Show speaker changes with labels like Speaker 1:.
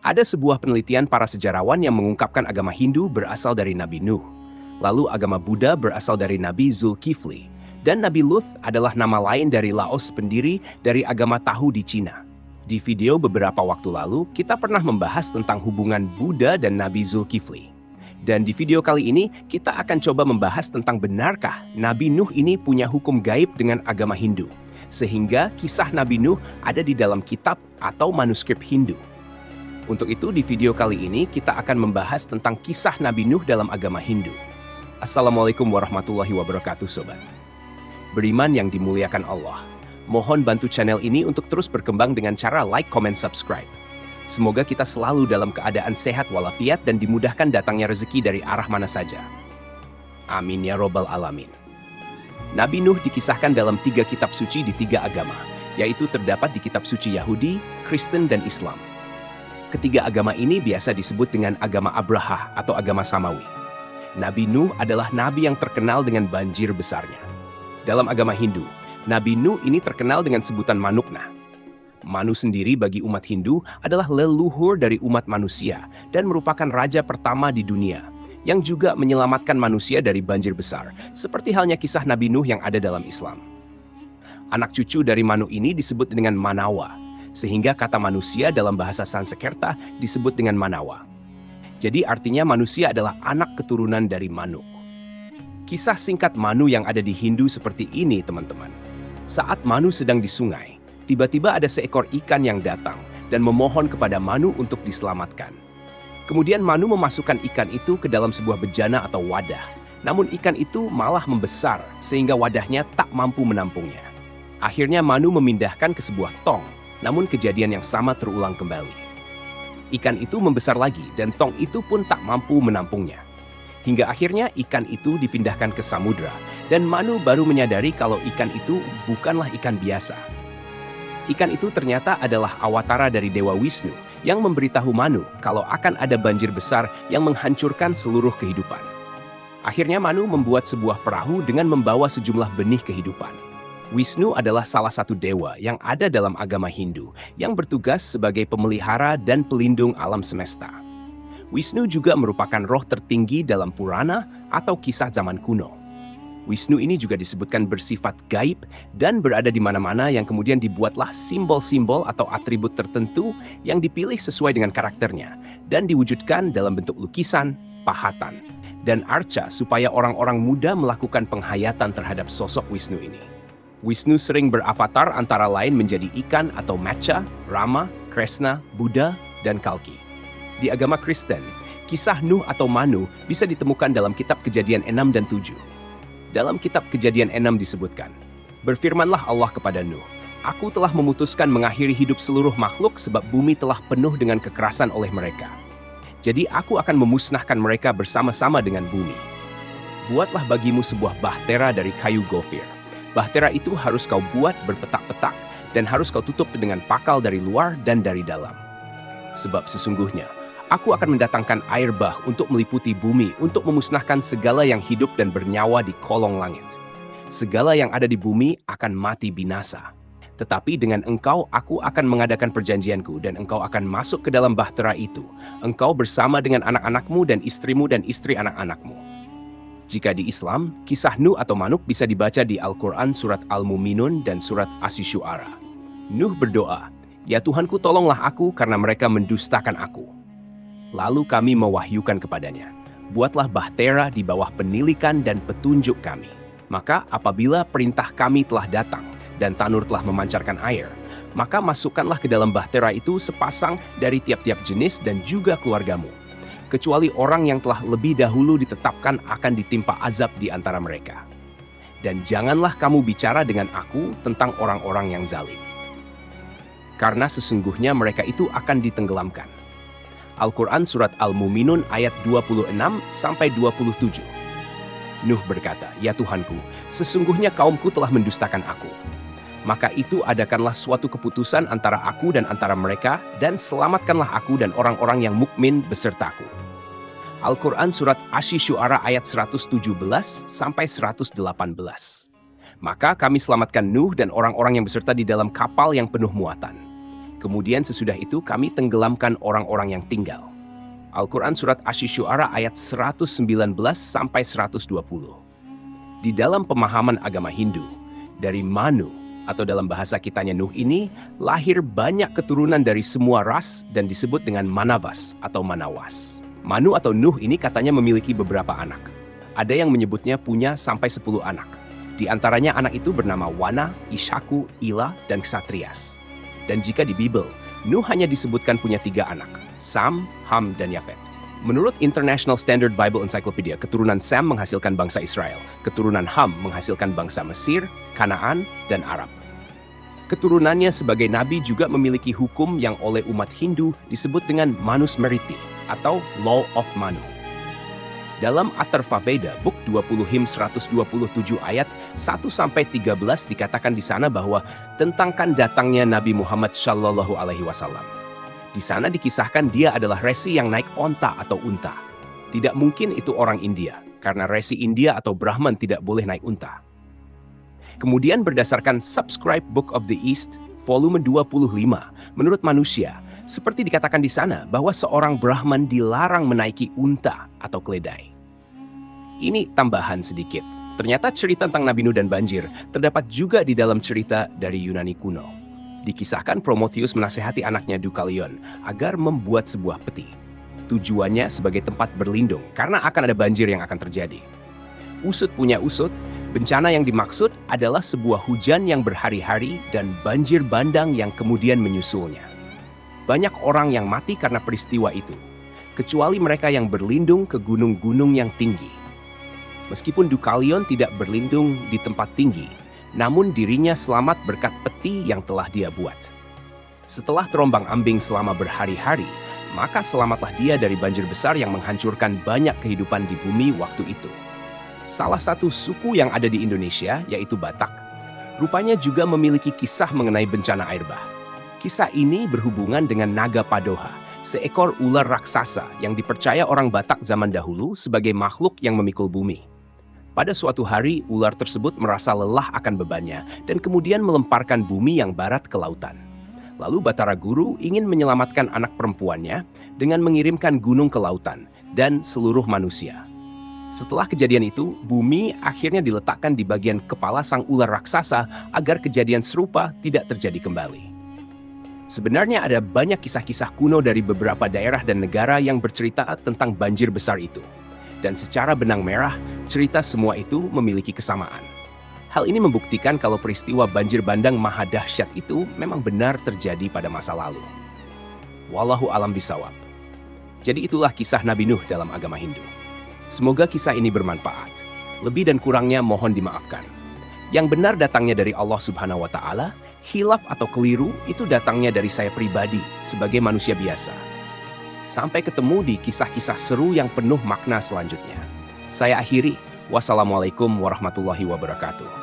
Speaker 1: Ada sebuah penelitian para sejarawan yang mengungkapkan agama Hindu berasal dari Nabi Nuh. Lalu agama Buddha berasal dari Nabi Zulkifli. Dan Nabi Luth adalah nama lain dari Laos, pendiri dari agama Tahu di Cina. Di video beberapa waktu lalu, kita pernah membahas tentang hubungan Buddha dan Nabi Zulkifli. Dan di video kali ini, kita akan coba membahas tentang benarkah Nabi Nuh ini punya hukum gaib dengan agama Hindu. Sehingga kisah Nabi Nuh ada di dalam kitab atau manuskrip Hindu. Untuk itu, di video kali ini kita akan membahas tentang kisah Nabi Nuh dalam agama Hindu. Assalamualaikum warahmatullahi wabarakatuh, Sobat. Beriman yang dimuliakan Allah. Mohon bantu channel ini untuk terus berkembang dengan cara like, comment, subscribe. Semoga kita selalu dalam keadaan sehat walafiat dan dimudahkan datangnya rezeki dari arah mana saja. Amin ya robbal alamin. Nabi Nuh dikisahkan dalam 3 kitab suci di 3 agama, yaitu terdapat di kitab suci Yahudi, Kristen, dan Islam. Ketiga agama ini biasa disebut dengan agama Abraha atau agama Samawi. Nabi Nuh adalah nabi yang terkenal dengan banjir besarnya. Dalam agama Hindu, Nabi Nuh ini terkenal dengan sebutan Manukna. Manu sendiri bagi umat Hindu adalah leluhur dari umat manusia dan merupakan raja pertama di dunia yang juga menyelamatkan manusia dari banjir besar, seperti halnya kisah Nabi Nuh yang ada dalam Islam. Anak cucu dari Manu ini disebut dengan Manawa, sehingga kata manusia dalam bahasa Sanskerta disebut dengan Manawa. Jadi artinya manusia adalah anak keturunan dari Manuk. Kisah singkat Manu yang ada di Hindu seperti ini, teman-teman. Saat Manu sedang di sungai, tiba-tiba ada seekor ikan yang datang dan memohon kepada Manu untuk diselamatkan. Kemudian Manu memasukkan ikan itu ke dalam sebuah bejana atau wadah. Namun ikan itu malah membesar sehingga wadahnya tak mampu menampungnya. Akhirnya Manu memindahkan ke sebuah tong, namun kejadian yang sama terulang kembali. Ikan itu membesar lagi dan tong itu pun tak mampu menampungnya. Hingga akhirnya ikan itu dipindahkan ke samudra dan Manu baru menyadari kalau ikan itu bukanlah ikan biasa. Ikan itu ternyata adalah awatara dari Dewa Wisnu yang memberitahu Manu kalau akan ada banjir besar yang menghancurkan seluruh kehidupan. Akhirnya Manu membuat sebuah perahu dengan membawa sejumlah benih kehidupan. Wisnu adalah salah satu dewa yang ada dalam agama Hindu yang bertugas sebagai pemelihara dan pelindung alam semesta. Wisnu juga merupakan roh tertinggi dalam Purana atau kisah zaman kuno. Wisnu ini juga disebutkan bersifat gaib dan berada di mana-mana yang kemudian dibuatlah simbol-simbol atau atribut tertentu yang dipilih sesuai dengan karakternya dan diwujudkan dalam bentuk lukisan, pahatan, dan arca supaya orang-orang muda melakukan penghayatan terhadap sosok Wisnu ini. Wisnu sering beravatar antara lain menjadi ikan atau Matsya, Rama, Krishna, Buddha, dan Kalki. Di agama Kristen, kisah Nuh atau Manu bisa ditemukan dalam kitab Kejadian 6 dan 7. Dalam kitab Kejadian 6 disebutkan, "Berfirmanlah Allah kepada Nuh, Aku telah memutuskan mengakhiri hidup seluruh makhluk sebab bumi telah penuh dengan kekerasan oleh mereka. Jadi aku akan memusnahkan mereka bersama-sama dengan bumi. Buatlah bagimu sebuah bahtera dari kayu gofir. Bahtera itu harus kau buat berpetak-petak dan harus kau tutup dengan pakal dari luar dan dari dalam. Sebab sesungguhnya, aku akan mendatangkan air bah untuk meliputi bumi untuk memusnahkan segala yang hidup dan bernyawa di kolong langit. Segala yang ada di bumi akan mati binasa. Tetapi dengan engkau aku akan mengadakan perjanjianku dan engkau akan masuk ke dalam bahtera itu. Engkau bersama dengan anak-anakmu dan istrimu dan istri anak-anakmu." Jika di Islam, kisah Nuh atau Manuk bisa dibaca di Al-Quran surat Al-Muminun dan surat Asy-Syu'ara. Nuh berdoa, "Ya Tuhanku, tolonglah aku karena mereka mendustakan aku." Lalu kami mewahyukan kepadanya, "Buatlah bahtera di bawah penilikan dan petunjuk kami. Maka apabila perintah kami telah datang dan tanur telah memancarkan air, maka masukkanlah ke dalam bahtera itu sepasang dari tiap-tiap jenis dan juga keluargamu. Kecuali orang yang telah lebih dahulu ditetapkan akan ditimpa azab di antara mereka. Dan janganlah kamu bicara dengan aku tentang orang-orang yang zalim. Karena sesungguhnya mereka itu akan ditenggelamkan." Al-Quran Surat Al-Muminun ayat 26-27. Nuh berkata, "Ya Tuhanku, sesungguhnya kaumku telah mendustakan aku. Maka itu adakanlah suatu keputusan antara aku dan antara mereka, dan selamatkanlah aku dan orang-orang yang mukmin besertaku." Al-Quran Surat Asy-Syu'ara ayat 117-118. Maka kami selamatkan Nuh dan orang-orang yang beserta di dalam kapal yang penuh muatan. Kemudian sesudah itu kami tenggelamkan orang-orang yang tinggal. Al-Quran Surat Asy-Syu'ara ayat 119 sampai 120. Di dalam pemahaman agama Hindu, dari Manu atau dalam bahasa kitanya Nuh ini, lahir banyak keturunan dari semua ras dan disebut dengan Manavas atau Manawas. Manu atau Nuh ini katanya memiliki beberapa anak. Ada yang menyebutnya punya sampai 10 anak. Di antaranya anak itu bernama Wana, Ishaku, Ila, dan Ksatrias. Dan jika di Bible, Nuh hanya disebutkan punya 3 anak, Sam, Ham, dan Yafet. Menurut International Standard Bible Encyclopedia, keturunan Sam menghasilkan bangsa Israel, keturunan Ham menghasilkan bangsa Mesir, Kanaan, dan Arab. Keturunannya sebagai nabi juga memiliki hukum yang oleh umat Hindu disebut dengan Manusmriti atau Law of Manu. Dalam Atharva Veda, Book 20 Him 127 ayat 1-13 dikatakan di sana bahwa tentangkan datangnya Nabi Muhammad Shallallahu Alaihi Wasallam. Di sana dikisahkan dia adalah resi yang naik onta atau unta. Tidak mungkin itu orang India, karena resi India atau Brahman tidak boleh naik unta. Kemudian berdasarkan Subscribe Book of the East, volume 25, menurut manusia, seperti dikatakan di sana bahwa seorang Brahman dilarang menaiki unta atau keledai. Ini tambahan sedikit. Ternyata cerita tentang Nabi Nuh dan banjir terdapat juga di dalam cerita dari Yunani kuno. Dikisahkan Prometheus menasihati anaknya Deucalion agar membuat sebuah peti. Tujuannya sebagai tempat berlindung karena akan ada banjir yang akan terjadi. Usut punya usut, bencana yang dimaksud adalah sebuah hujan yang berhari-hari dan banjir bandang yang kemudian menyusulnya. Banyak orang yang mati karena peristiwa itu, kecuali mereka yang berlindung ke gunung-gunung yang tinggi. Meskipun Deucalion tidak berlindung di tempat tinggi, namun dirinya selamat berkat peti yang telah dia buat. Setelah terombang-ambing selama berhari-hari, maka selamatlah dia dari banjir besar yang menghancurkan banyak kehidupan di bumi waktu itu. Salah satu suku yang ada di Indonesia, yaitu Batak, rupanya juga memiliki kisah mengenai bencana air bah. Kisah ini berhubungan dengan Naga Padoha, seekor ular raksasa yang dipercaya orang Batak zaman dahulu sebagai makhluk yang memikul bumi. Pada suatu hari, ular tersebut merasa lelah akan bebannya dan kemudian melemparkan bumi yang barat ke lautan. Lalu Batara Guru ingin menyelamatkan anak perempuannya dengan mengirimkan gunung ke lautan dan seluruh manusia. Setelah kejadian itu, bumi akhirnya diletakkan di bagian kepala sang ular raksasa agar kejadian serupa tidak terjadi kembali. Sebenarnya ada banyak kisah-kisah kuno dari beberapa daerah dan negara yang bercerita tentang banjir besar itu. Dan secara benang merah, cerita semua itu memiliki kesamaan. Hal ini membuktikan kalau peristiwa banjir bandang maha dahsyat itu memang benar terjadi pada masa lalu. Wallahu alam bisawab. Jadi itulah kisah Nabi Nuh dalam agama Hindu. Semoga kisah ini bermanfaat. Lebih dan kurangnya mohon dimaafkan. Yang benar datangnya dari Allah Subhanahu wa Ta'ala, khilaf atau keliru itu datangnya dari saya pribadi sebagai manusia biasa. Sampai ketemu di kisah-kisah seru yang penuh makna selanjutnya. Saya akhiri. Wassalamualaikum warahmatullahi wabarakatuh.